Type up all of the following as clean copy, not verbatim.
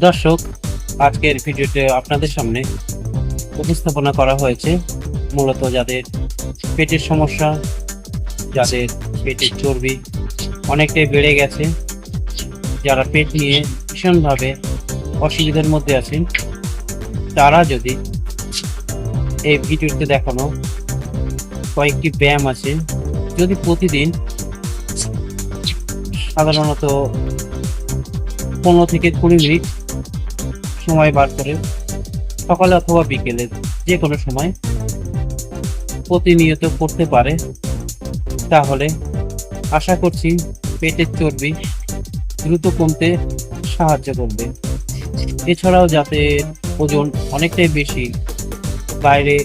দর্শক, আজকের ভিডিওতে আপনাদের সামনে উপস্থাপনা করা হয়েছে মূলত যাদের পেটের সমস্যা, যাদের পেটের চর্বি অনেকটাই বেড়ে গেছে, যারা পেট নিয়ে ভীষণভাবে অসুবিধার মধ্যে আছেন, তারা যদি এই ভিডিওতে দেখানো কয়েকটি ব্যায়াম আছে, যদি প্রতিদিন সাধারণত 15 থেকে 20 মিনিট সময় বার করে সকালে অথবা বিকেলে যে কোনো সময় প্রতিনিয়ত করতে পারে, তাহলে আশা করছি পেটের চর্বি দ্রুত কমতে সাহায্য করবে। এছাড়াও যাদের ওজন অনেকটাই বেশি, বাইরে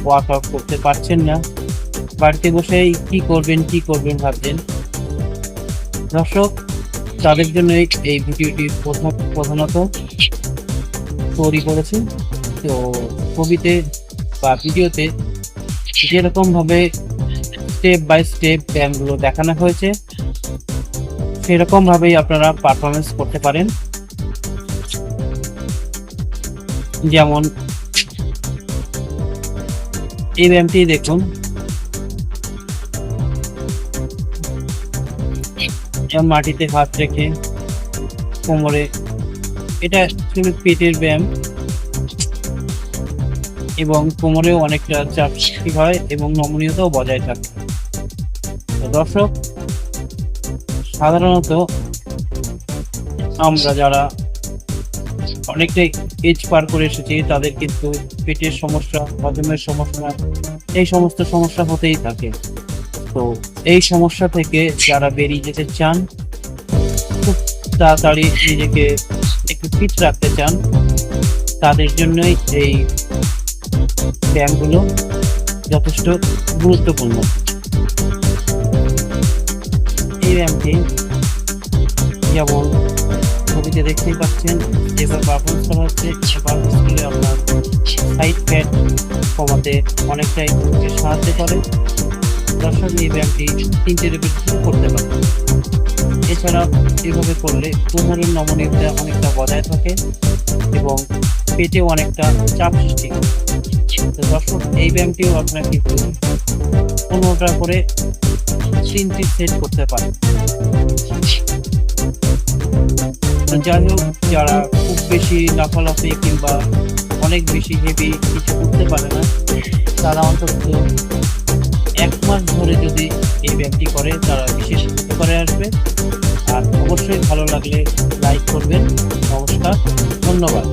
ওয়ার্কআউট করতে পারছেন না, বাড়িতে বসেই কি করবেন ভাবছেন, দর্শক তাদের জন্য এই ভিডিওটি প্রধানত তৈরি করেছি। তো ছবিতে বা ভিডিওতে যেরকম ভাবে স্টেপ বাই স্টেপ ব্যায়ামগুলো দেখানো হয়েছে, সেরকম ভাবেই আপনারা পারফরমেন্স করতে পারেন। যেমন এই ব্যায়ামটি দেখুন, মাটিতে হাত রেখে কোমরে, এটা অ্যাকচুয়ালি পেটের ব্যায়াম এবং কোমরেও অনেকটা চাপ সৃষ্টি হয় এবং নমনীয়তাও বজায় থাকে। দর্শক, সাধারণত আমরা যারা অনেকটাই এজ পার করে এসেছি, তাদের কিন্তু পেটের সমস্যা, হজমের সমস্যা, এই সমস্ত সমস্যা হতেই থাকে। তো এই সমস্যা থেকে যারা বেরিয়ে যেতে চান, খুব তাড়াতাড়ি নিজেকে একটু ফিট রাখতে চান, তাদের জন্যই এই ব্যায়ামগুলো যথেষ্ট গুরুত্বপূর্ণ। এই ব্যায়ামটি যেমন ছবিতে দেখতেই পাচ্ছেন, যেভাবে পারফরমেন্স করা হচ্ছে, পারফরমেন্স করলে আপনার সাইড ফ্যাট কমাতে অনেকটাই সাহায্য করে। দর্শক, এই ব্যায়ামটি 3টে রেপিটেশন করতে পারে। এছাড়া এভাবে করলে কোমরের নমনীয়তা অনেকটা বজায় থাকে এবং পেটেও অনেকটা চাপ সৃষ্টি করে। তো দর্শক, এই ব্যায়ামটিও আপনার কিন্তু 15টা করে 3টি সেট করতে পারে। যাই হোক, যারা খুব বেশি লাফালাফি কিংবা অনেক বেশি হেভি কিছু করতে পারে না, তারা অন্তত 1 মাস ধরে যদি এই ব্যায়ামটি করে, তারা বিশেষ উপকারে আসবে। আর অবশ্যই ভালো লাগলে লাইক করবেন। নমস্কার, ধন্যবাদ।